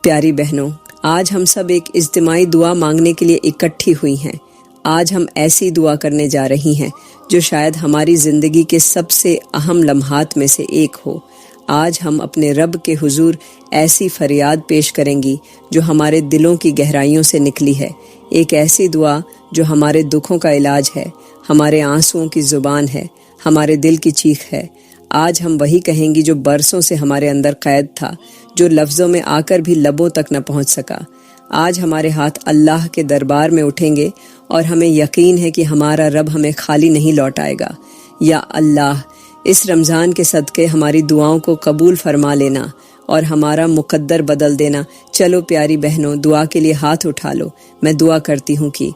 پیاری بہنوں، آج ہم سب ایک اجتماعی دعا مانگنے کے لیے اکٹھی ہوئی ہیں۔ آج ہم ایسی دعا کرنے جا رہی ہیں جو شاید ہماری زندگی کے سب سے اہم لمحات میں سے ایک ہو۔ آج ہم اپنے رب کے حضور ایسی فریاد پیش کریں گی جو ہمارے دلوں کی گہرائیوں سے نکلی ہے، ایک ایسی دعا جو ہمارے دکھوں کا علاج ہے، ہمارے آنسوؤں کی زبان ہے، ہمارے دل کی چیخ ہے۔ آج ہم وہی کہیں گی جو برسوں سے ہمارے اندر قید تھا، جو لفظوں میں آ کر بھی لبوں تک نہ پہنچ سکا۔ آج ہمارے ہاتھ اللہ کے دربار میں اٹھیں گے اور ہمیں یقین ہے کہ ہمارا رب ہمیں خالی نہیں لوٹائے گا۔ یا اللہ، اس رمضان کے صدقے ہماری دعاؤں کو قبول فرما لینا اور ہمارا مقدر بدل دینا۔ چلو پیاری بہنوں، دعا کے لیے ہاتھ اٹھا لو۔ میں دعا کرتی ہوں کہ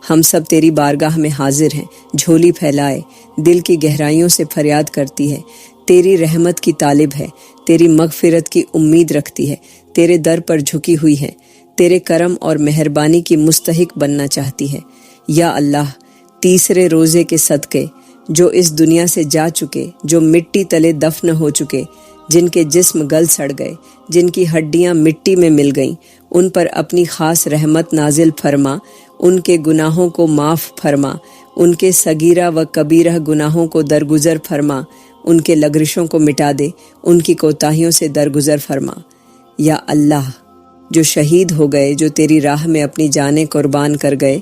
ہم سب تیری بارگاہ میں حاضر ہیں، جھولی پھیلائے، دل کی گہرائیوں سے فریاد کرتی ہے، تیری رحمت کی طالب ہے، تیری مغفرت کی امید رکھتی ہے، تیرے در پر جھکی ہوئی ہے، تیرے کرم اور مہربانی کی مستحق بننا چاہتی ہے۔ یا اللہ، تیسرے روزے کے صدقے جو اس دنیا سے جا چکے، جو مٹی تلے دفن ہو چکے، جن کے جسم گل سڑ گئے، جن کی ہڈیاں مٹی میں مل گئیں، ان پر اپنی خاص رحمت نازل فرما، ان کے گناہوں کو معاف فرما، ان کے صغیرہ و کبیرہ گناہوں کو درگزر فرما، ان کے لغزشوں کو مٹا دے، ان کی کوتاہیوں سے درگزر فرما۔ یا اللہ، جو شہید ہو گئے، جو تیری راہ میں اپنی جانیں قربان کر گئے،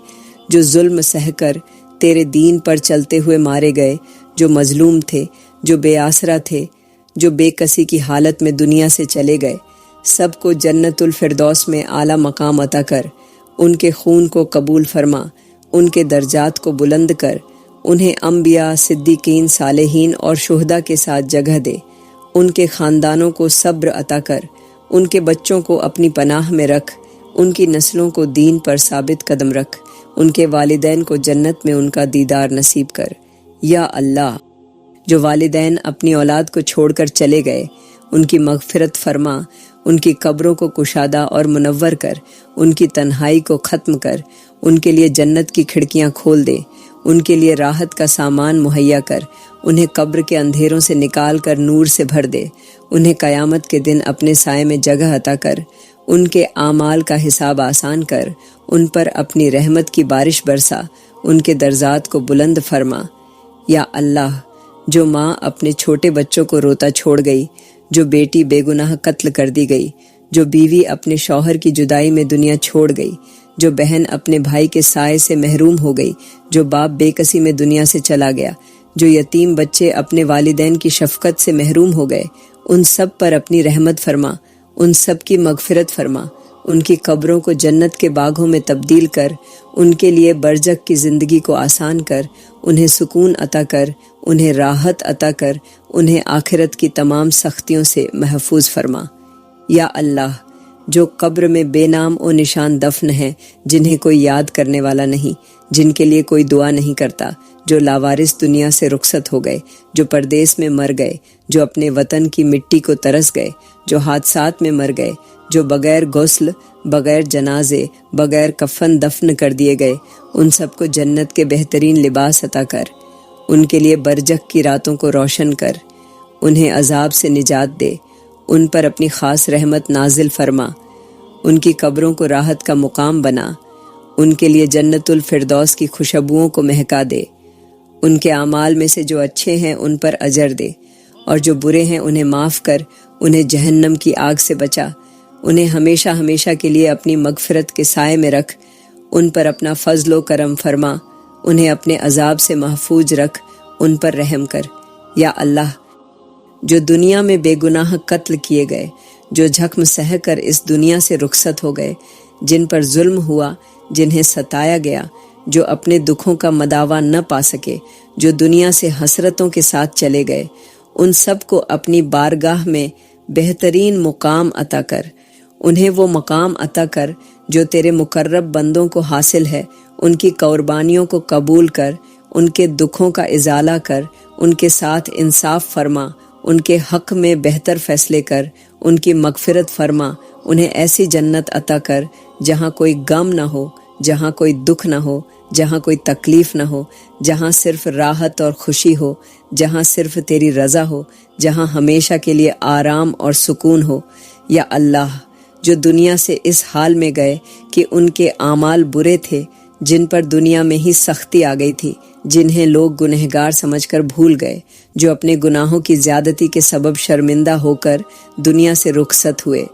جو ظلم سہ کر تیرے دین پر چلتے ہوئے مارے گئے، جو مظلوم تھے، جو بے آسرا تھے، جو بے کسی کی حالت میں دنیا سے چلے گئے، سب کو جنت الفردوس میں اعلیٰ مقام عطا کر، ان کے خون کو قبول فرما، ان کے درجات کو بلند کر، انہیں انبیاء، صدیقین، صالحین اور شہداء کے ساتھ جگہ دے، ان کے خاندانوں کو صبر عطا کر، ان کے بچوں کو اپنی پناہ میں رکھ، ان کی نسلوں کو دین پر ثابت قدم رکھ، ان کے والدین کو جنت میں ان کا دیدار نصیب کر۔ یا اللہ، جو والدین اپنی اولاد کو چھوڑ کر چلے گئے، ان کی مغفرت فرما، ان کی قبروں کو کشادہ اور منور کر، ان کی تنہائی کو ختم کر، ان کے لیے جنت کی کھڑکیاں کھول دے، ان کے لیے راحت کا سامان مہیا کر، انہیں قبر کے اندھیروں سے نکال کر نور سے بھر دے، انہیں قیامت کے دن اپنے سائے میں جگہ عطا کر، ان کے اعمال کا حساب آسان کر، ان پر اپنی رحمت کی بارش برسا، ان کے درجات کو بلند فرما۔ یا اللہ، جو ماں اپنے چھوٹے بچوں کو روتا چھوڑ گئی، جو بیٹی بے گناہ قتل کر دی گئی، جو بیوی اپنے شوہر کی جدائی میں دنیا چھوڑ گئی، جو بہن اپنے بھائی کے سائے سے محروم ہو گئی، جو باپ بے کسی میں دنیا سے چلا گیا، جو یتیم بچے اپنے والدین کی شفقت سے محروم ہو گئے، ان سب پر اپنی رحمت فرما، ان سب کی مغفرت فرما، ان کی قبروں کو جنت کے باغوں میں تبدیل کر، ان کے لیے برزخ کی زندگی کو آسان کر، انہیں سکون عطا کر، انہیں راحت عطا کر، انہیں آخرت کی تمام سختیوں سے محفوظ فرما۔ یا اللہ، جو قبر میں بے نام و نشان دفن ہیں، جنہیں کوئی یاد کرنے والا نہیں، جن کے لیے کوئی دعا نہیں کرتا، جو لاوارث دنیا سے رخصت ہو گئے، جو پردیس میں مر گئے، جو اپنے وطن کی مٹی کو ترس گئے، جو حادثات میں مر گئے، جو بغیر غسل، بغیر جنازے، بغیر کفن دفن کر دیے گئے، ان سب کو جنت کے بہترین لباس عطا کر، ان کے لیے برزخ کی راتوں کو روشن کر، انہیں عذاب سے نجات دے، ان پر اپنی خاص رحمت نازل فرما، ان کی قبروں کو راحت کا مقام بنا، ان کے لیے جنت الفردوس کی خوشبوؤں کو مہکا دے، ان کے اعمال میں سے جو اچھے ہیں ان پر اجر دے، اور جو برے ہیں انہیں معاف کر، انہیں جہنم کی آگ سے بچا، انہیں ہمیشہ ہمیشہ کے لیے اپنی مغفرت کے سائے میں رکھ، ان پر اپنا فضل و کرم فرما، انہیں اپنے عذاب سے محفوظ رکھ، ان پر رحم کر۔ یا اللہ، جو دنیا میں بے گناہ قتل کیے گئے، جو زخم سہ کر اس دنیا سے رخصت ہو گئے، جن پر ظلم ہوا، جنہیں ستایا گیا، جو اپنے دکھوں کا مداوا نہ پا سکے، جو دنیا سے حسرتوں کے ساتھ چلے گئے، ان سب کو اپنی بارگاہ میں بہترین مقام عطا کر، انہیں وہ مقام عطا کر جو تیرے مقرب بندوں کو حاصل ہے، ان کی قربانیوں کو قبول کر، ان کے دکھوں کا ازالہ کر، ان کے ساتھ انصاف فرما، ان کے حق میں بہتر فیصلے کر، ان کی مغفرت فرما، انہیں ایسی جنت عطا کر جہاں کوئی غم نہ ہو، جہاں کوئی دکھ نہ ہو، جہاں کوئی تکلیف نہ ہو، جہاں صرف راحت اور خوشی ہو، جہاں صرف تیری رضا ہو، جہاں ہمیشہ کے لیے آرام اور سکون ہو۔ یا اللہ، جو دنیا سے اس حال میں گئے کہ ان کے اعمال برے تھے، جن پر دنیا میں ہی سختی آ گئی تھی، جنہیں لوگ گنہگار سمجھ کر بھول گئے، جو اپنے گناہوں کی زیادتی کے سبب شرمندہ ہو کر دنیا سے رخصت ہوئے،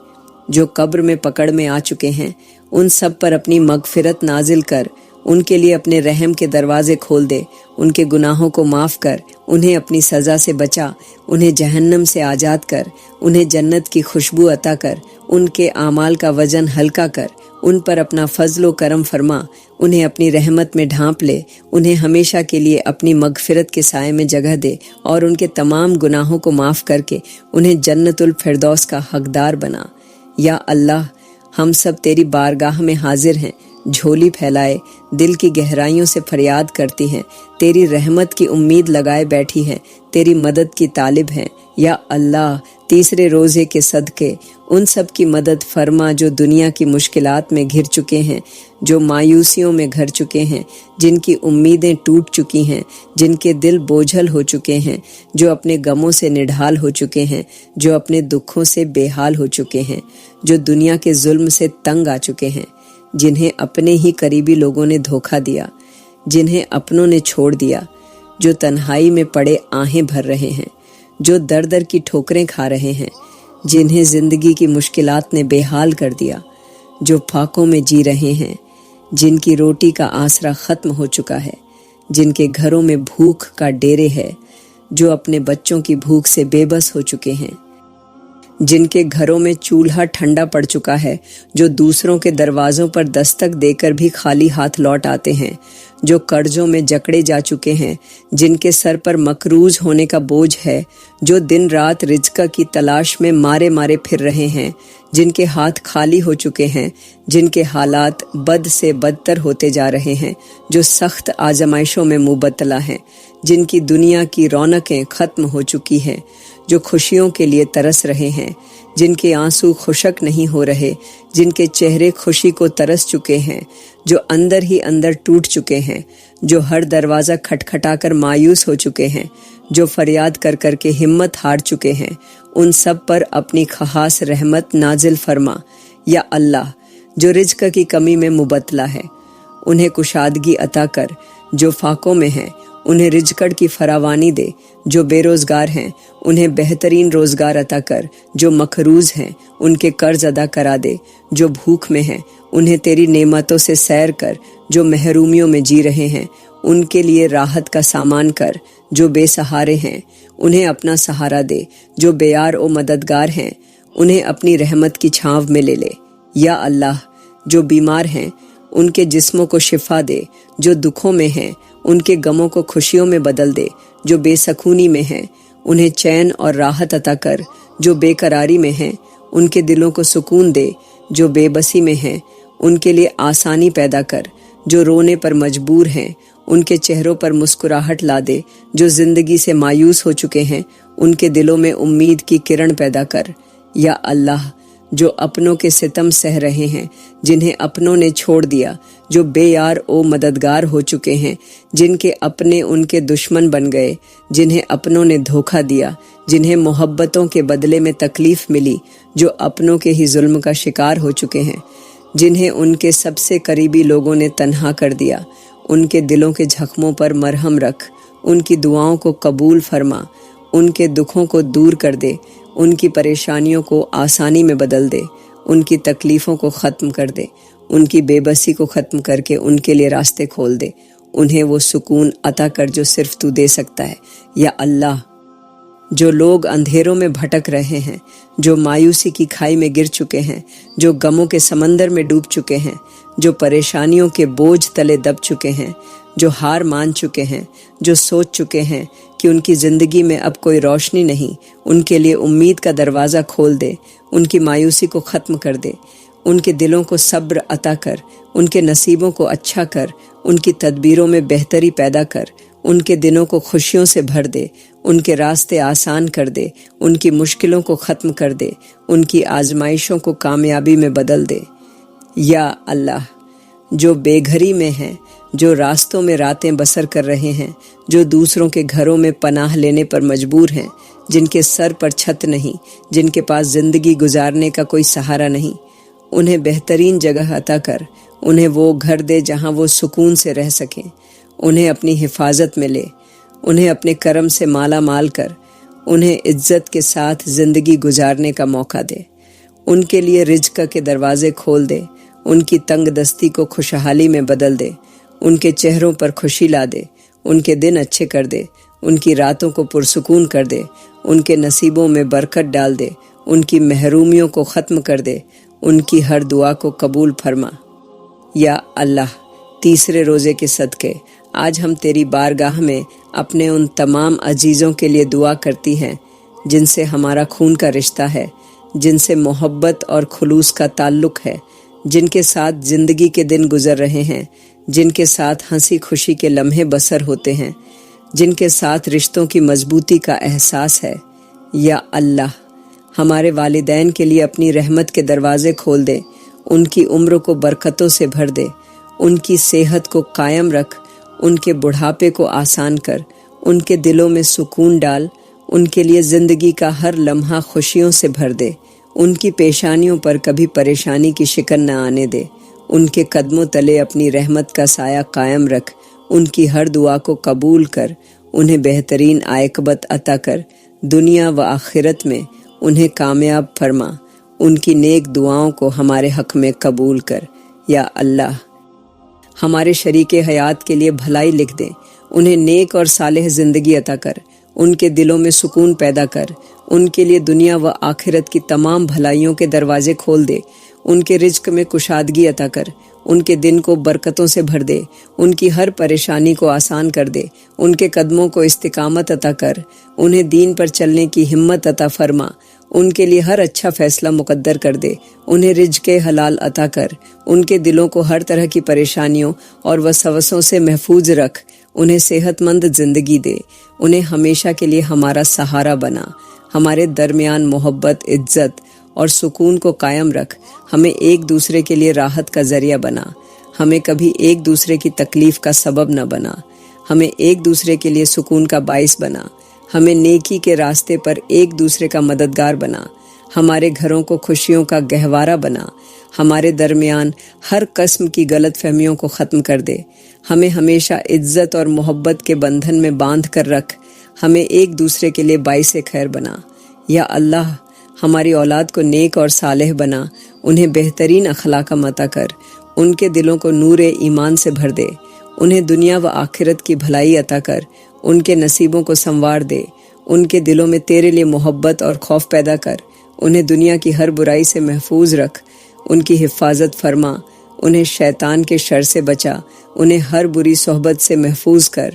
جو قبر میں پکڑ میں آ چکے ہیں، ان سب پر اپنی مغفرت نازل کر ان کے لیے اپنے رحم کے دروازے کھول دے، ان کے گناہوں کو معاف کر، انہیں اپنی سزا سے بچا، انہیں جہنم سے آزاد کر، انہیں جنت کی خوشبو عطا کر، ان کے اعمال کا وزن ہلکا کر، ان پر اپنا فضل و کرم فرما، انہیں اپنی رحمت میں ڈھانپ لے، انہیں ہمیشہ کے لیے اپنی مغفرت کے سائے میں جگہ دے اور ان کے تمام گناہوں کو معاف کر کے انہیں جنت الفردوس کا حقدار بنا۔ یا اللہ، ہم سب تیری بارگاہ میں حاضر ہیں، جھولی پھیلائے دل کی گہرائیوں سے فریاد کرتی ہیں، تیری رحمت کی امید لگائے بیٹھی ہیں، تیری مدد کی طالب ہیں۔ یا اللہ، تیسرے روزے کے صدقے ان سب کی مدد فرما جو دنیا کی مشکلات میں گھر چکے ہیں، جو مایوسیوں میں گھر چکے ہیں، جن کی امیدیں ٹوٹ چکی ہیں، جن کے دل بوجھل ہو چکے ہیں، جو اپنے غموں سے نڈھال ہو چکے ہیں، جو اپنے دکھوں سے بے حال ہو چکے ہیں، جو دنیا کے ظلم سے تنگ آ چکے ہیں، جنہیں اپنے ہی قریبی لوگوں نے دھوکہ دیا، جنہیں اپنوں نے چھوڑ دیا، جو تنہائی میں پڑے آہیں بھر رہے ہیں، جو در در کی ٹھوکریں کھا رہے ہیں، جنہیں زندگی کی مشکلات نے بے حال کر دیا، جو فاقوں میں جی رہے ہیں، جن کی روٹی کا آسرا ختم ہو چکا ہے، جن کے گھروں میں بھوک کا ڈیرے ہے، جو اپنے بچوں کی بھوک سے بے بس ہو چکے ہیں، جن کے گھروں میں چولہا ٹھنڈا پڑ چکا ہے، جو دوسروں کے دروازوں پر دستک دے کر بھی خالی ہاتھ لوٹ آتے ہیں، جو قرضوں میں جکڑے جا چکے ہیں، جن کے سر پر مقروض ہونے کا بوجھ ہے، جو دن رات رزق کی تلاش میں مارے مارے پھر رہے ہیں، جن کے ہاتھ خالی ہو چکے ہیں، جن کے حالات بد سے بدتر ہوتے جا رہے ہیں، جو سخت آزمائشوں میں مبتلا ہیں، جن کی دنیا کی رونقیں ختم ہو چکی ہیں، جو خوشیوں کے لیے ترس رہے ہیں، جن کے آنسو خشک نہیں ہو رہے، جن کے چہرے خوشی کو ترس چکے ہیں، جو اندر ہی اندر ٹوٹ چکے ہیں، جو ہر دروازہ کھٹکھٹا کر مایوس ہو چکے ہیں، جو فریاد کر کر کے ہمت ہار چکے ہیں، ان سب پر اپنی خاص رحمت نازل فرما۔ یا اللہ، جو رزق کی کمی میں مبتلا ہے، انہیں کشادگی عطا کر، جو فاقوں میں ہیں انہیں رزق کی فراوانی دے، جو بے روزگار ہیں انہیں بہترین روزگار عطا کر، جو مقروض ہیں ان کے قرض ادا کرا دے، جو بھوک میں ہیں انہیں تیری نعمتوں سے سیر کر، جو محرومیوں میں جی رہے ہیں ان کے لیے راحت کا سامان کر، جو بے سہارے ہیں انہیں اپنا سہارا دے، جو بے یار و مددگار ہیں انہیں اپنی رحمت کی چھاؤں میں لے لے۔ یا اللہ، جو بیمار ہیں ان کے جسموں کو شفا دے، جو دکھوں میں ہیں ان کے غموں کو خوشیوں میں بدل دے، جو بے سکونی میں ہیں انہیں چین اور راحت عطا کر، جو بے قراری میں ہیں ان کے دلوں کو سکون دے، جو بے بسی میں ہیں ان کے لیے آسانی پیدا کر، جو رونے پر مجبور ہیں ان کے چہروں پر مسکراہٹ لا دے، جو زندگی سے مایوس ہو چکے ہیں ان کے دلوں میں امید کی کرن پیدا کر۔ یا اللہ، جو اپنوں کے ستم سہ رہے ہیں، جنہیں اپنوں نے چھوڑ دیا، جو بے یار و مددگار ہو چکے ہیں، جن کے اپنے ان کے دشمن بن گئے، جنہیں اپنوں نے دھوکہ دیا، جنہیں محبتوں کے بدلے میں تکلیف ملی، جو اپنوں کے ہی ظلم کا شکار ہو چکے ہیں، جنہیں ان کے سب سے قریبی لوگوں نے تنہا کر دیا، ان کے دلوں کے زخموں پر مرہم رکھ، ان کی دعاؤں کو قبول فرما، ان کے دکھوں کو دور کر دے، ان کی پریشانیوں کو آسانی میں بدل دے، ان کی تکلیفوں کو ختم کر دے، ان کی بے بسی کو ختم کر کے ان کے لیے راستے کھول دے، انہیں وہ سکون عطا کر جو صرف تو دے سکتا ہے۔ یا اللہ، جو لوگ اندھیروں میں بھٹک رہے ہیں، جو مایوسی کی کھائی میں گر چکے ہیں، جو غموں کے سمندر میں ڈوب چکے ہیں، جو پریشانیوں کے بوجھ تلے دب چکے ہیں، جو ہار مان چکے ہیں، جو سوچ چکے ہیں کہ ان کی زندگی میں اب کوئی روشنی نہیں، ان کے لیے امید کا دروازہ کھول دے، ان کی مایوسی کو ختم کر دے، ان کے دلوں کو صبر عطا کر، ان کے نصیبوں کو اچھا کر، ان کی تدبیروں میں بہتری پیدا کر، ان کے دنوں کو خوشیوں سے بھر دے، ان کے راستے آسان کر دے، ان کی مشکلوں کو ختم کر دے، ان کی آزمائشوں کو کامیابی میں بدل دے۔ یا اللہ، جو بے گھری میں ہیں، جو راستوں میں راتیں بسر کر رہے ہیں، جو دوسروں کے گھروں میں پناہ لینے پر مجبور ہیں، جن کے سر پر چھت نہیں، جن کے پاس زندگی گزارنے کا کوئی سہارا نہیں، انہیں بہترین جگہ عطا کر، انہیں وہ گھر دے جہاں وہ سکون سے رہ سکیں، انہیں اپنی حفاظت میں لے، انہیں اپنے کرم سے مالا مال کر، انہیں عزت کے ساتھ زندگی گزارنے کا موقع دے، ان کے لیے رزق کے دروازے کھول دے، ان کی تنگ دستی کو خوشحالی میں بدل دے، ان کے چہروں پر خوشی لا دے، ان کے دن اچھے کر دے، ان کی راتوں کو پرسکون کر دے، ان کے نصیبوں میں برکت ڈال دے، ان کی محرومیوں کو ختم کر دے، ان کی ہر دعا کو قبول فرما۔ یا اللہ، تیسرے روزے کے صدقے آج ہم تیری بارگاہ میں اپنے ان تمام عزیزوں کے لیے دعا کرتی ہیں جن سے ہمارا خون کا رشتہ ہے، جن سے محبت اور خلوص کا تعلق ہے، جن کے ساتھ زندگی کے دن گزر رہے ہیں، جن کے ساتھ ہنسی خوشی کے لمحے بسر ہوتے ہیں، جن کے ساتھ رشتوں کی مضبوطی کا احساس ہے۔ یا اللہ، ہمارے والدین کے لیے اپنی رحمت کے دروازے کھول دے، ان کی عمر کو برکتوں سے بھر دے، ان کی صحت کو قائم رکھ، ان کے بڑھاپے کو آسان کر، ان کے دلوں میں سکون ڈال، ان کے لیے زندگی کا ہر لمحہ خوشیوں سے بھر دے، ان کی پیشانیوں پر کبھی پریشانی کی شکن نہ آنے دے، ان کے قدموں تلے اپنی رحمت کا سایہ قائم رکھ، ان کی ہر دعا کو قبول کر، انہیں بہترین عاقبت عطا کر، دنیا و آخرت میں انہیں کامیاب فرما، ان کی نیک دعاؤں کو ہمارے حق میں قبول کر۔ یا اللہ، ہمارے شریک حیات کے لیے بھلائی لکھ دیں، انہیں نیک اور صالح زندگی عطا کر، ان کے دلوں میں سکون پیدا کر، ان کے لیے دنیا و آخرت کی تمام بھلائیوں کے دروازے کھول دے، ان کے رزق میں کشادگی عطا کر، ان کے دن کو برکتوں سے بھر دے، ان کی ہر پریشانی کو آسان کر دے، ان کے قدموں کو استقامت عطا کر، انہیں دین پر چلنے کی ہمت عطا فرما، ان کے لیے ہر اچھا فیصلہ مقدر کر دے، انہیں رزق حلال عطا کر، ان کے دلوں کو ہر طرح کی پریشانیوں اور وسوسوں سے محفوظ رکھ، انہیں صحت مند زندگی دے، انہیں ہمیشہ کے لیے ہمارا سہارا بنا، ہمارے درمیان محبت، عزت اور سکون کو قائم رکھ، ہمیں ایک دوسرے کے لیے راحت کا ذریعہ بنا، ہمیں کبھی ایک دوسرے کی تکلیف کا سبب نہ بنا، ہمیں ایک دوسرے کے لیے سکون کا باعث بنا، ہمیں نیکی کے راستے پر ایک دوسرے کا مددگار بنا، ہمارے گھروں کو خوشیوں کا گہوارہ بنا، ہمارے درمیان ہر قسم کی غلط فہمیوں کو ختم کر دے، ہمیں ہمیشہ عزت اور محبت کے بندھن میں باندھ کر رکھ، ہمیں ایک دوسرے کے لیے باعث خیر بنا۔ یا اللہ، ہماری اولاد کو نیک اور صالح بنا، انہیں بہترین اخلاق عطا کر، ان کے دلوں کو نور ایمان سے بھر دے، انہیں دنیا و آخرت کی بھلائی عطا کر، ان کے نصیبوں کو سنوار دے، ان کے دلوں میں تیرے لیے محبت اور خوف پیدا کر، انہیں دنیا کی ہر برائی سے محفوظ رکھ، ان کی حفاظت فرما، انہیں شیطان کے شر سے بچا، انہیں ہر بری صحبت سے محفوظ کر،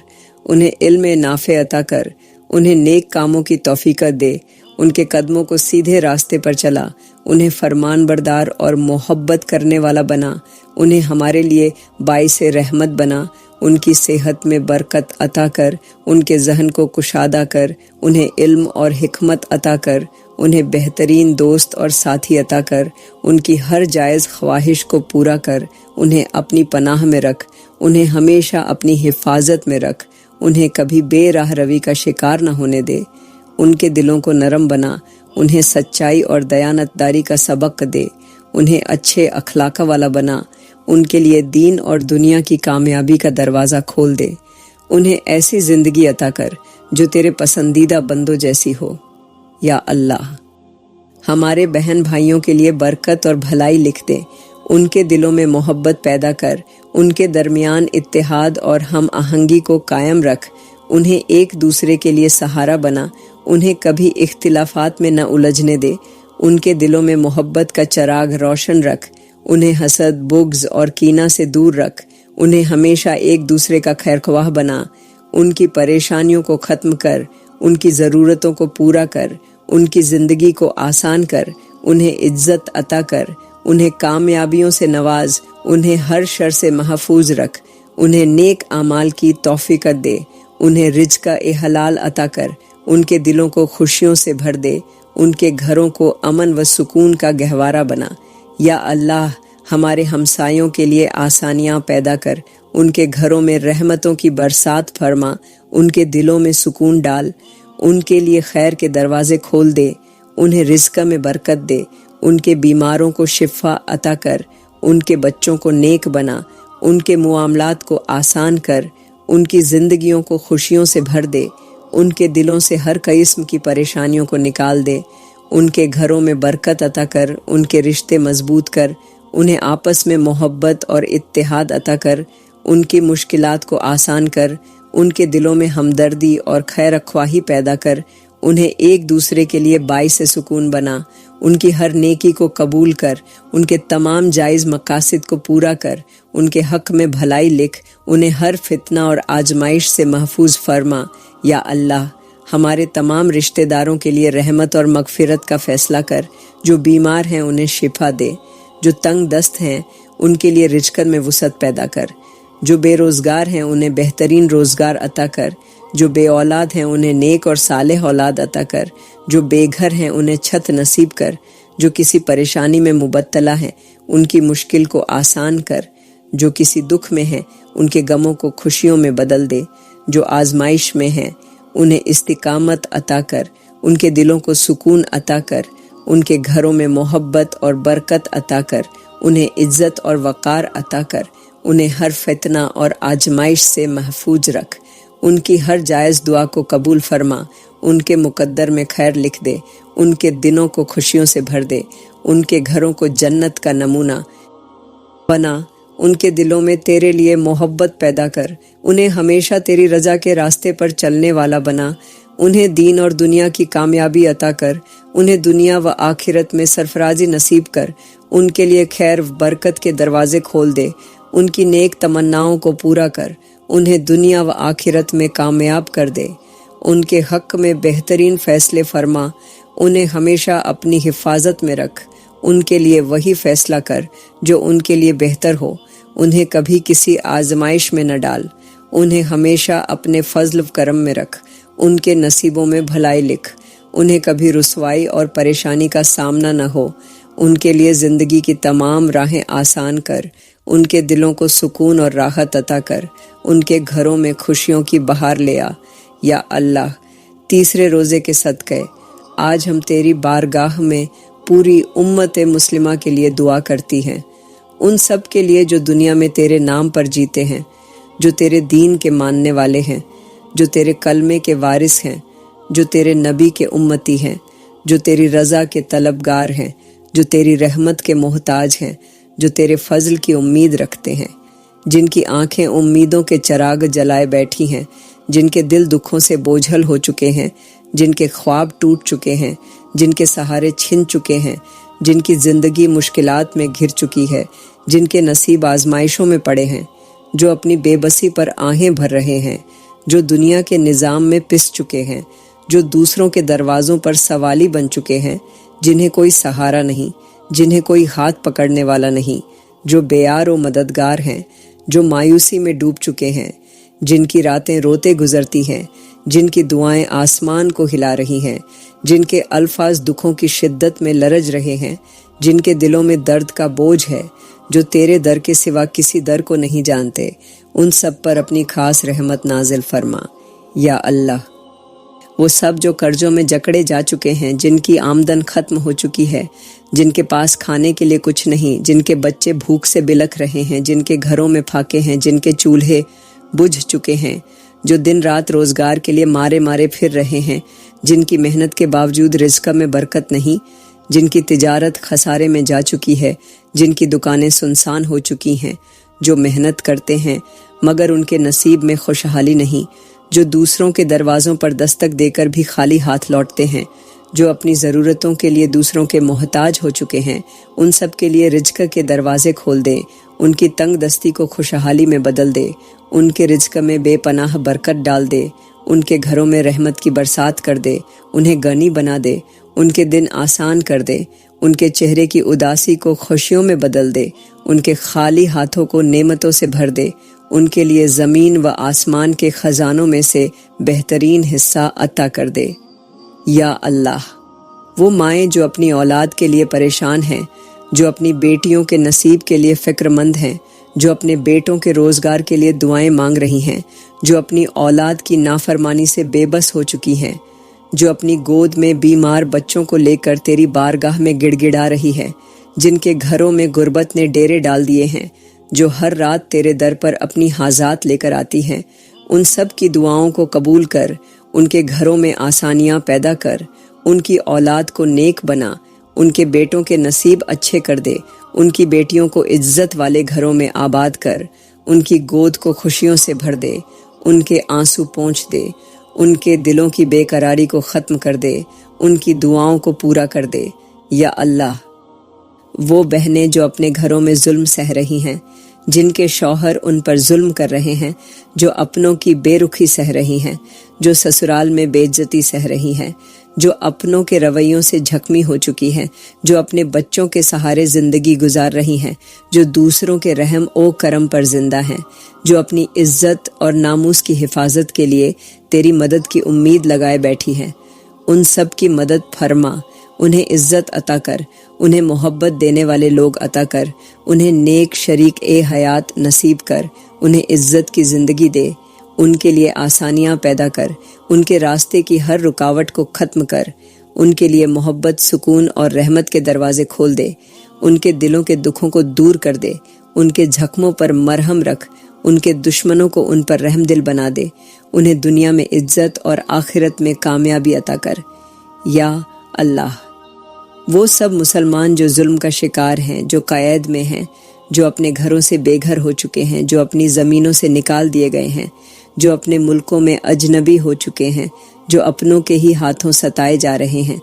انہیں علم نافع عطا کر، انہیں نیک کاموں کی توفیق دے، ان کے قدموں کو سیدھے راستے پر چلا، انہیں فرمان بردار اور محبت کرنے والا بنا، انہیں ہمارے لیے باعث رحمت بنا، ان کی صحت میں برکت عطا کر، ان کے ذہن کو کشادہ کر، انہیں علم اور حکمت عطا کر، انہیں بہترین دوست اور ساتھی عطا کر، ان کی ہر جائز خواہش کو پورا کر، انہیں اپنی پناہ میں رکھ، انہیں ہمیشہ اپنی حفاظت میں رکھ، انہیں کبھی بے راہ روی کا شکار نہ ہونے دے، ان کے دلوں کو نرم بنا، انہیں سچائی اور دیانت داری کا سبق دے، انہیں اچھے اخلاق والا بنا، ان کے لیے دین اور دنیا کی کامیابی کا دروازہ کھول دے، انہیں ایسی زندگی عطا کر جو تیرے پسندیدہ بندوں جیسی ہو۔ یا اللہ، ہمارے بہن بھائیوں کے لیے برکت اور بھلائی لکھ دے، ان کے دلوں میں محبت پیدا کر، ان کے درمیان اتحاد اور ہم آہنگی کو قائم رکھ، انہیں ایک دوسرے کے لیے سہارا بنا، انہیں کبھی اختلافات میں نہ الجھنے دے، ان کے دلوں میں محبت کا چراغ روشن رکھ، انہیں حسد، بغض اور کینہ سے دور رکھ، انہیں ہمیشہ ایک دوسرے کا خیرخواہ بنا، ان کی پریشانیوں کو ختم کر، ان کی ضرورتوں کو پورا کر، ان کی زندگی کو آسان کر، انہیں عزت عطا کر، انہیں کامیابیوں سے نواز، انہیں ہر شر سے محفوظ رکھ، انہیں نیک اعمال کی توفیق دے، انہیں رزق حلال عطا کر، ان کے دلوں کو خوشیوں سے بھر دے، ان کے گھروں کو امن و سکون کا گہوارہ بنا۔ یا اللہ، ہمارے ہمسایوں کے لیے آسانیاں پیدا کر، ان کے گھروں میں رحمتوں کی برسات فرما، ان کے دلوں میں سکون ڈال، ان کے لیے خیر کے دروازے کھول دے، انہیں رزق میں برکت دے، ان کے بیماروں کو شفا عطا کر، ان کے بچوں کو نیک بنا، ان کے معاملات کو آسان کر، ان کی زندگیوں کو خوشیوں سے بھر دے، ان کے دلوں سے ہر قسم کی پریشانیوں کو نکال دے، ان کے گھروں میں برکت عطا کر، ان کے رشتے مضبوط کر، انہیں آپس میں محبت اور اتحاد عطا کر، ان کی مشکلات کو آسان کر، ان کے دلوں میں ہمدردی اور خیر خواہی پیدا کر، انہیں ایک دوسرے کے لیے باعث سکون بنا، ان کی ہر نیکی کو قبول کر، ان کے تمام جائز مقاصد کو پورا کر، ان کے حق میں بھلائی لکھ، انہیں ہر فتنہ اور آزمائش سے محفوظ فرما۔ یا اللہ، ہمارے تمام رشتہ داروں کے لیے رحمت اور مغفرت کا فیصلہ کر، جو بیمار ہیں انہیں شفا دے، جو تنگ دست ہیں ان کے لیے رزق میں وسعت پیدا کر، جو بے روزگار ہیں انہیں بہترین روزگار عطا کر، جو بے اولاد ہیں انہیں نیک اور صالح اولاد عطا کر، جو بے گھر ہیں انہیں چھت نصیب کر، جو کسی پریشانی میں مبتلا ہیں ان کی مشکل کو آسان کر، جو کسی دکھ میں ہیں ان کے غموں کو خوشیوں میں بدل دے، جو آزمائش میں ہیں انہیں استقامت عطا کر، ان کے دلوں کو سکون عطا کر، ان کے گھروں میں محبت اور برکت عطا کر، انہیں عزت اور وقار عطا کر، انہیں ہر فتنہ اور آزمائش سے محفوظ رکھ، ان کی ہر جائز دعا کو قبول فرما، ان کے مقدر میں خیر لکھ دے، ان کے دنوں کو خوشیوں سے بھر دے، ان کے گھروں کو جنت کا نمونہ بنا، ان کے دلوں میں تیرے لیے محبت پیدا کر، انہیں ہمیشہ تیری رضا کے راستے پر چلنے والا بنا، انہیں دین اور دنیا کی کامیابی عطا کر، انہیں دنیا و آخرت میں سرفرازی نصیب کر، ان کے لیے خیر برکت کے دروازے کھول دے، ان کی نیک تمناؤں کو پورا کر، انہیں دنیا و آخرت میں کامیاب کر دے، ان کے حق میں بہترین فیصلے فرما، انہیں ہمیشہ اپنی حفاظت میں رکھ، ان کے لیے وہی فیصلہ کر جو ان کے لیے بہتر ہو، انہیں کبھی کسی آزمائش میں نہ ڈال، انہیں ہمیشہ اپنے فضل و کرم میں رکھ، ان کے نصیبوں میں بھلائی لکھ، انہیں کبھی رسوائی اور پریشانی کا سامنا نہ ہو، ان کے لیے زندگی کی تمام راہیں آسان کر، ان کے دلوں کو سکون اور راحت عطا کر، ان کے گھروں میں خوشیوں کی بہار لے آ۔ یا اللہ، تیسرے روزے کے صدقے آج ہم تیری بارگاہ میں پوری امت مسلمہ کے لیے دعا کرتی ہیں، ان سب کے لیے جو دنیا میں تیرے نام پر جیتے ہیں، جو تیرے دین کے ماننے والے ہیں، جو تیرے کلمے کے وارث ہیں، جو تیرے نبی کے امتی ہیں، جو تیری رضا کے طلبگار ہیں، جو تیری رحمت کے محتاج ہیں، جو تیرے فضل کی امید رکھتے ہیں، جن کی آنکھیں امیدوں کے چراغ جلائے بیٹھی ہیں، جن کے دل دکھوں سے بوجھل ہو چکے ہیں، جن کے خواب ٹوٹ چکے ہیں، جن کے سہارے چھن چکے ہیں، جن کی زندگی مشکلات میں گھر چکی ہے، جن کے نصیب آزمائشوں میں پڑے ہیں، جو اپنی بے بسی پر آہیں بھر رہے ہیں، جو دنیا کے نظام میں پس چکے ہیں، جو دوسروں کے دروازوں پر سوالی بن چکے ہیں، جنہیں کوئی سہارا نہیں، جنہیں کوئی ہاتھ پکڑنے والا نہیں، جو بیار و مددگار ہیں، جو مایوسی میں ڈوب چکے ہیں، جن کی راتیں روتے گزرتی ہیں، جن کی دعائیں آسمان کو ہلا رہی ہیں، جن کے الفاظ دکھوں کی شدت میں لرج رہے ہیں، جن کے دلوں میں درد کا بوجھ ہے، جو تیرے در کے سوا کسی در کو نہیں جانتے، ان سب پر اپنی خاص رحمت نازل فرما۔ یا اللہ، وہ سب جو قرضوں میں جکڑے جا چکے ہیں، جن کی آمدن ختم ہو چکی ہے، جن کے پاس کھانے کے لیے کچھ نہیں، جن کے بچے بھوک سے بلک رہے ہیں، جن کے گھروں میں پھاکے ہیں، جن کے چولہے بجھ چکے ہیں، جو دن رات روزگار کے لیے مارے مارے پھر رہے ہیں، جن کی محنت کے باوجود رزق میں برکت نہیں، جن کی تجارت خسارے میں جا چکی ہے، جن کی دکانیں سنسان ہو چکی ہیں، جو محنت کرتے ہیں مگر ان کے نصیب میں خوشحالی نہیں، جو دوسروں کے دروازوں پر دستک دے کر بھی خالی ہاتھ لوٹتے ہیں، جو اپنی ضرورتوں کے لیے دوسروں کے محتاج ہو چکے ہیں، ان سب کے لیے رزق کے دروازے کھول دے، ان کی تنگ دستی کو خوشحالی میں بدل دے، ان کے رزق میں بے پناہ برکت ڈال دے، ان کے گھروں میں رحمت کی برسات کر دے، انہیں غنی بنا دے، ان کے دن آسان کر دے، ان کے چہرے کی اداسی کو خوشیوں میں بدل دے، ان کے خالی ہاتھوں کو نعمتوں سے بھر دے، ان کے لیے زمین و آسمان کے خزانوں میں سے بہترین حصہ عطا کر دے۔ یا اللہ، وہ مائیں جو اپنی اولاد کے لیے پریشان ہیں، جو اپنی بیٹیوں کے نصیب کے لیے فکر مند ہیں، جو اپنے بیٹوں کے روزگار کے لیے دعائیں مانگ رہی ہیں، جو اپنی اولاد کی نافرمانی سے بے بس ہو چکی ہیں، جو اپنی گود میں بیمار بچوں کو لے کر تیری بارگاہ میں گڑ گڑا رہی ہے، جن کے گھروں میں غربت نے ڈیرے ڈال دیے ہیں، جو ہر رات تیرے در پر اپنی حاجات لے کر آتی ہیں، ان سب کی دعاؤں کو قبول کر، ان کے گھروں میں آسانیاں پیدا کر، ان کی اولاد کو نیک بنا، ان کے بیٹوں کے نصیب اچھے کر دے، ان کی بیٹیوں کو عزت والے گھروں میں آباد کر، ان کی گود کو خوشیوں سے بھر دے، ان کے آنسو پونچھ دے، ان کے دلوں کی بے قراری کو ختم کر دے، ان کی دعاؤں کو پورا کر دے۔ یا اللہ، وہ بہنیں جو اپنے گھروں میں ظلم سہ رہی ہیں، جن کے شوہر ان پر ظلم کر رہے ہیں، جو اپنوں کی بے رخی سہ رہی ہیں، جو سسرال میں بے عزتی سہ رہی ہیں، جو اپنوں کے رویوں سے جھکمی ہو چکی ہیں، جو اپنے بچوں کے سہارے زندگی گزار رہی ہیں، جو دوسروں کے رحم و کرم پر زندہ ہیں، جو اپنی عزت اور ناموس کی حفاظت کے لیے تیری مدد کی امید لگائے بیٹھی ہیں، ان سب کی مدد فرما، انہیں عزت عطا کر، انہیں محبت دینے والے لوگ عطا کر، انہیں نیک شریک حیات نصیب کر، انہیں عزت کی زندگی دے، ان کے لیے آسانیاں پیدا کر، ان کے راستے کی ہر رکاوٹ کو ختم کر، ان کے لیے محبت، سکون اور رحمت کے دروازے کھول دے، ان کے دلوں کے دکھوں کو دور کر دے، ان کے زخموں پر مرہم رکھ، ان کے دشمنوں کو ان پر رحم دل بنا دے، انہیں دنیا میں عزت اور آخرت میں کامیابی عطا کر۔ یا اللہ، وہ سب مسلمان جو ظلم کا شکار ہیں، جو قید میں ہیں، جو اپنے گھروں سے بے گھر ہو چکے ہیں، جو اپنی زمینوں سے نکال دیے گئے ہیں، جو اپنے ملکوں میں اجنبی ہو چکے ہیں، جو اپنوں کے ہی ہاتھوں ستائے جا رہے ہیں،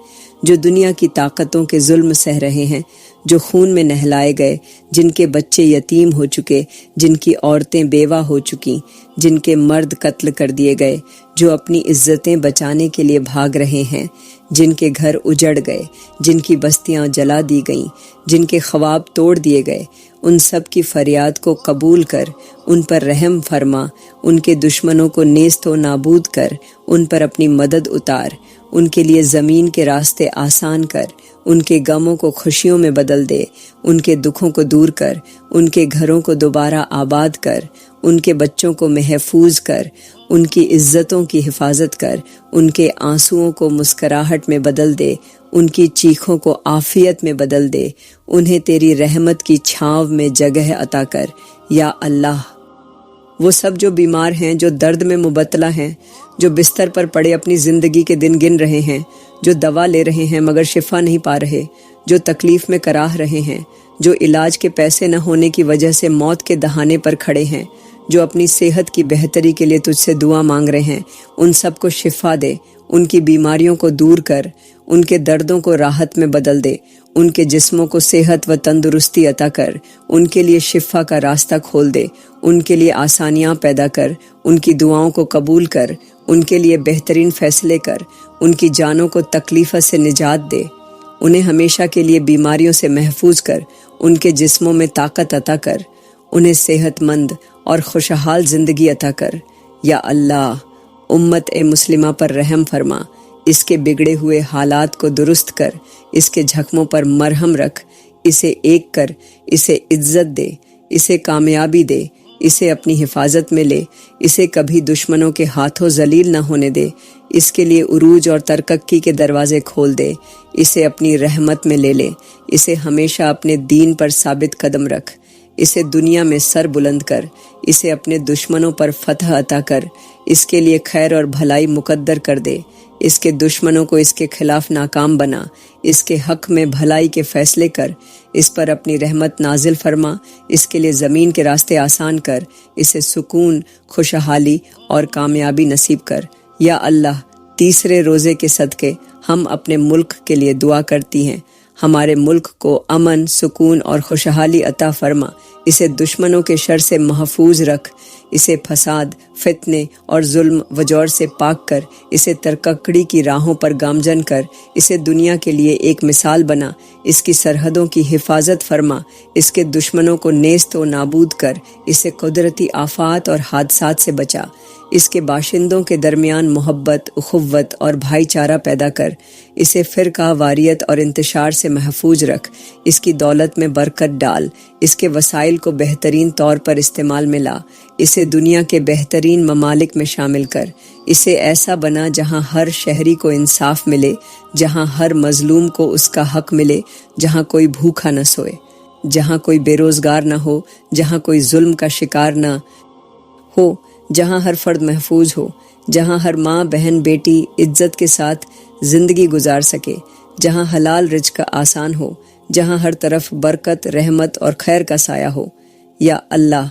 جو دنیا کی طاقتوں کے ظلم سہ رہے ہیں، جو خون میں نہلائے گئے، جن کے بچے یتیم ہو چکے، جن کی عورتیں بیوہ ہو چکیں، جن کے مرد قتل کر دیے گئے، جو اپنی عزتیں بچانے کے لیے بھاگ رہے ہیں، جن کے گھر اجڑ گئے، جن کی بستیاں جلا دی گئیں، جن کے خواب توڑ دیے گئے، ان سب کی فریاد کو قبول کر، ان پر رحم فرما، ان کے دشمنوں کو نیست و نابود کر، ان پر اپنی مدد اتار، ان کے لیے زمین کے راستے آسان کر، ان کے غموں کو خوشیوں میں بدل دے، ان کے دکھوں کو دور کر، ان کے گھروں کو دوبارہ آباد کر، ان کے بچوں کو محفوظ کر، ان کی عزتوں کی حفاظت کر، ان کے آنسوؤں کو مسکراہٹ میں بدل دے، ان کی چیخوں کو عافیت میں بدل دے، انہیں تیری رحمت کی چھاؤں میں جگہ عطا کر۔ یا اللہ، وہ سب جو بیمار ہیں، جو درد میں مبتلا ہیں، جو بستر پر پڑے اپنی زندگی کے دن گن رہے ہیں، جو دوا لے رہے ہیں مگر شفا نہیں پا رہے، جو تکلیف میں کراہ رہے ہیں، جو علاج کے پیسے نہ ہونے کی وجہ سے موت کے دہانے پر کھڑے ہیں، جو اپنی صحت کی بہتری کے لیے تجھ سے دعا مانگ رہے ہیں، ان سب کو شفا دے، ان کی بیماریوں کو دور کر، ان کے دردوں کو راحت میں بدل دے، ان کے جسموں کو صحت و تندرستی عطا کر، ان کے لیے شفا کا راستہ کھول دے، ان کے لیے آسانیاں پیدا کر، ان کی دعاؤں کو قبول کر، ان کے لیے بہترین فیصلے کر، ان کی جانوں کو تکلیف سے نجات دے، انہیں ہمیشہ کے لیے بیماریوں سے محفوظ کر، ان کے جسموں میں طاقت عطا کر، انہیں صحت مند اور خوشحال زندگی عطا کر۔ یا اللہ، امت مسلمہ پر رحم فرما، اس کے بگڑے ہوئے حالات کو درست کر، اس کے زخموں پر مرہم رکھ، اسے ایک کر، اسے عزت دے، اسے کامیابی دے، اسے اپنی حفاظت میں لے، اسے کبھی دشمنوں کے ہاتھوں ذلیل نہ ہونے دے، اس کے لیے عروج اور ترقی کے دروازے کھول دے، اسے اپنی رحمت میں لے لے، اسے ہمیشہ اپنے دین پر ثابت قدم رکھ، اسے دنیا میں سر بلند کر، اسے اپنے دشمنوں پر فتح عطا کر، اس کے لیے خیر اور بھلائی مقدر کر دے، اس کے دشمنوں کو اس کے خلاف ناکام بنا، اس کے حق میں بھلائی کے فیصلے کر، اس پر اپنی رحمت نازل فرما، اس کے لیے زمین کے راستے آسان کر، اسے سکون، خوشحالی اور کامیابی نصیب کر۔ یا اللہ، تیسرے روزے کے صدقے ہم اپنے ملک کے لیے دعا کرتی ہیں، ہمارے ملک کو امن، سکون اور خوشحالی عطا فرما، اسے دشمنوں کے شر سے محفوظ رکھ، اسے فساد، فتنے اور ظلم و جور سے پاک کر، اسے ترقی کی راہوں پر گامزن کر، اسے دنیا کے لیے ایک مثال بنا، اس کی سرحدوں کی حفاظت فرما، اس کے دشمنوں کو نیست و نابود کر، اسے قدرتی آفات اور حادثات سے بچا، اس کے باشندوں کے درمیان محبت، اخوت اور بھائی چارہ پیدا کر، اسے فرقہ واریت اور انتشار سے محفوظ رکھ، اس کی دولت میں برکت ڈال، اس کے وسائل کو بہترین طور پر استعمال میں لا، اسے دنیا کے بہترین ممالک میں شامل کر، اسے ایسا بنا جہاں ہر شہری کو انصاف ملے، جہاں ہر مظلوم کو اس کا حق ملے، جہاں کوئی بھوکا نہ سوئے، جہاں کوئی بے روزگار نہ ہو، جہاں کوئی ظلم کا شکار نہ ہو، جہاں ہر فرد محفوظ ہو، جہاں ہر ماں بہن بیٹی عزت کے ساتھ زندگی گزار سکے، جہاں حلال رزق آسان ہو، جہاں ہر طرف برکت، رحمت اور خیر کا سایہ ہو۔ یا اللہ،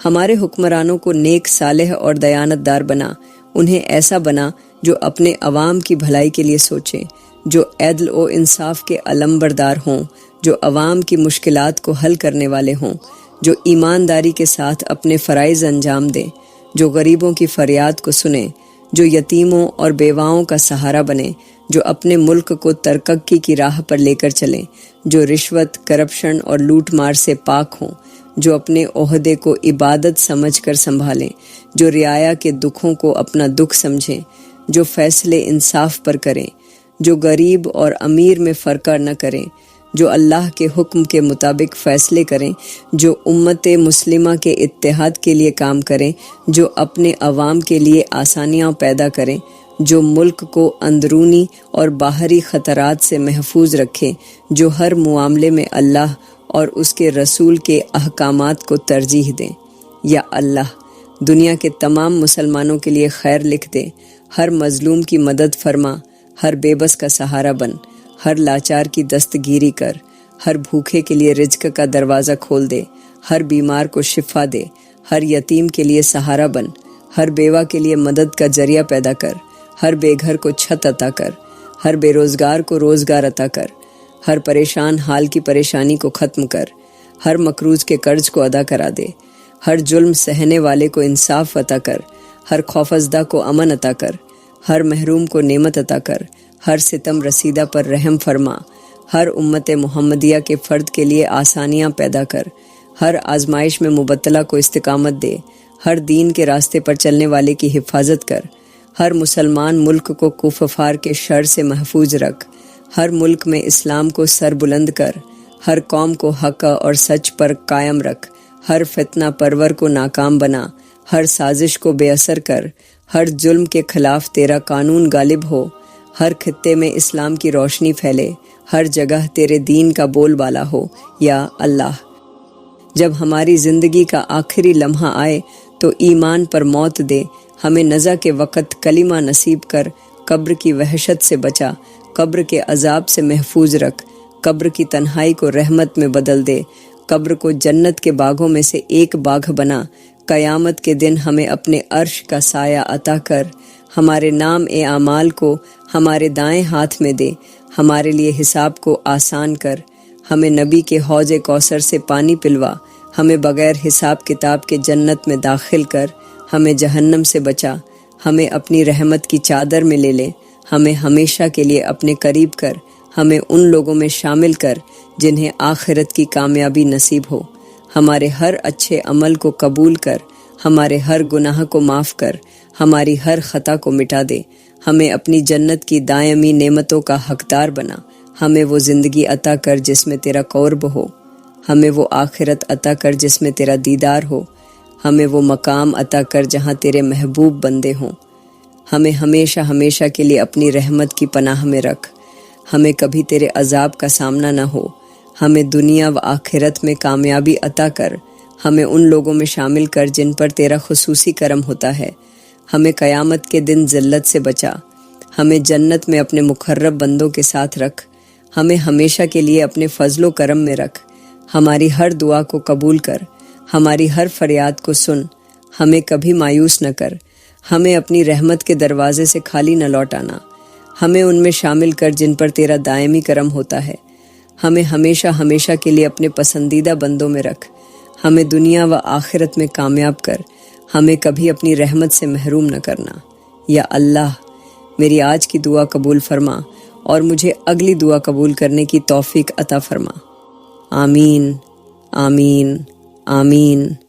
ہمارے حکمرانوں کو نیک، صالح اور دیانت دار بنا، انہیں ایسا بنا جو اپنے عوام کی بھلائی کے لیے سوچیں، جو عدل و انصاف کے علمبردار ہوں، جو عوام کی مشکلات کو حل کرنے والے ہوں، جو ایمانداری کے ساتھ اپنے فرائض انجام دیں، جو غریبوں کی فریاد کو سنیں، جو یتیموں اور بیواؤں کا سہارا بنے، جو اپنے ملک کو ترقی کی راہ پر لے کر چلیں، جو رشوت، کرپشن اور لوٹ مار سے پاک ہوں، جو اپنے عہدے کو عبادت سمجھ کر سنبھالیں، جو رعایا کے دکھوں کو اپنا دکھ سمجھیں، جو فیصلے انصاف پر کریں، جو غریب اور امیر میں فرقہ نہ کریں، جو اللہ کے حکم کے مطابق فیصلے کریں، جو امت مسلمہ کے اتحاد کے لیے کام کریں، جو اپنے عوام کے لیے آسانیاں پیدا کریں، جو ملک کو اندرونی اور باہری خطرات سے محفوظ رکھیں، جو ہر معاملے میں اللہ اور اس کے رسول کے احکامات کو ترجیح دیں۔ یا اللہ، دنیا کے تمام مسلمانوں کے لیے خیر لکھ دے، ہر مظلوم کی مدد فرما، ہر بے بس کا سہارا بن، ہر لاچار کی دستگیری کر، ہر بھوکے کے لیے رزق کا دروازہ کھول دے، ہر بیمار کو شفا دے، ہر یتیم کے لیے سہارا بن، ہر بیوہ کے لیے مدد کا ذریعہ پیدا کر، ہر بے گھر کو چھت عطا کر، ہر بے روزگار کو روزگار عطا کر، ہر پریشان حال کی پریشانی کو ختم کر، ہر مقروض کے قرض کو ادا کرا دے، ہر ظلم سہنے والے کو انصاف عطا کر، ہر خوفزدہ کو امن عطا کر، ہر محروم کو نعمت عطا کر، ہر ستم رسیدہ پر رحم فرما، ہر امت محمدیہ کے فرد کے لیے آسانیاں پیدا کر، ہر آزمائش میں مبتلا کو استقامت دے، ہر دین کے راستے پر چلنے والے کی حفاظت کر، ہر مسلمان ملک کو کفار کے شر سے محفوظ رکھ، ہر ملک میں اسلام کو سر بلند کر، ہر قوم کو حق اور سچ پر قائم رکھ، ہر فتنہ پرور کو ناکام بنا، ہر سازش کو بے اثر کر، ہر ظلم کے خلاف تیرا قانون غالب ہو، ہر خطے میں اسلام کی روشنی پھیلے، ہر جگہ تیرے دین کا بول بالا ہو۔ یا اللہ، جب ہماری زندگی کا آخری لمحہ آئے تو ایمان پر موت دے، ہمیں نزع کے وقت کلمہ نصیب کر، قبر کی وحشت سے بچا، قبر کے عذاب سے محفوظ رکھ، قبر کی تنہائی کو رحمت میں بدل دے، قبر کو جنت کے باغوں میں سے ایک باغ بنا، قیامت کے دن ہمیں اپنے عرش کا سایہ عطا کر، ہمارے نام اعمال کو ہمارے دائیں ہاتھ میں دے، ہمارے لیے حساب کو آسان کر، ہمیں نبی کے حوض کوثر سے پانی پلوا، ہمیں بغیر حساب کتاب کے جنت میں داخل کر، ہمیں جہنم سے بچا، ہمیں اپنی رحمت کی چادر میں لے لے، ہمیں ہمیشہ کے لیے اپنے قریب کر، ہمیں ان لوگوں میں شامل کر جنہیں آخرت کی کامیابی نصیب ہو، ہمارے ہر اچھے عمل کو قبول کر، ہمارے ہر گناہ کو معاف کر، ہماری ہر خطا کو مٹا دے، ہمیں اپنی جنت کی دائمی نعمتوں کا حقدار بنا، ہمیں وہ زندگی عطا کر جس میں تیرا قرب ہو، ہمیں وہ آخرت عطا کر جس میں تیرا دیدار ہو، ہمیں وہ مقام عطا کر جہاں تیرے محبوب بندے ہوں، ہمیں ہمیشہ ہمیشہ کے لیے اپنی رحمت کی پناہ میں رکھ، ہمیں کبھی تیرے عذاب کا سامنا نہ ہو، ہمیں دنیا و آخرت میں کامیابی عطا کر، ہمیں ان لوگوں میں شامل کر جن پر تیرا خصوصی کرم ہوتا ہے، ہمیں قیامت کے دن ذلت سے بچا، ہمیں جنت میں اپنے مقرب بندوں کے ساتھ رکھ، ہمیں ہمیشہ کے لیے اپنے فضل و کرم میں رکھ، ہماری ہر دعا کو قبول کر، ہماری ہر فریاد کو سن، ہمیں کبھی مایوس نہ کر، ہمیں اپنی رحمت کے دروازے سے خالی نہ لوٹانا، ہمیں ان میں شامل کر جن پر تیرا دائمی کرم ہوتا ہے، ہمیں ہمیشہ ہمیشہ کے لیے اپنے پسندیدہ بندوں میں رکھ، ہمیں دنیا و آخرت میں کامیاب کر، ہمیں کبھی اپنی رحمت سے محروم نہ کرنا۔ یا اللہ، میری آج کی دعا قبول فرما اور مجھے اگلی دعا قبول کرنے کی توفیق عطا فرما۔ آمین، آمین، آمین۔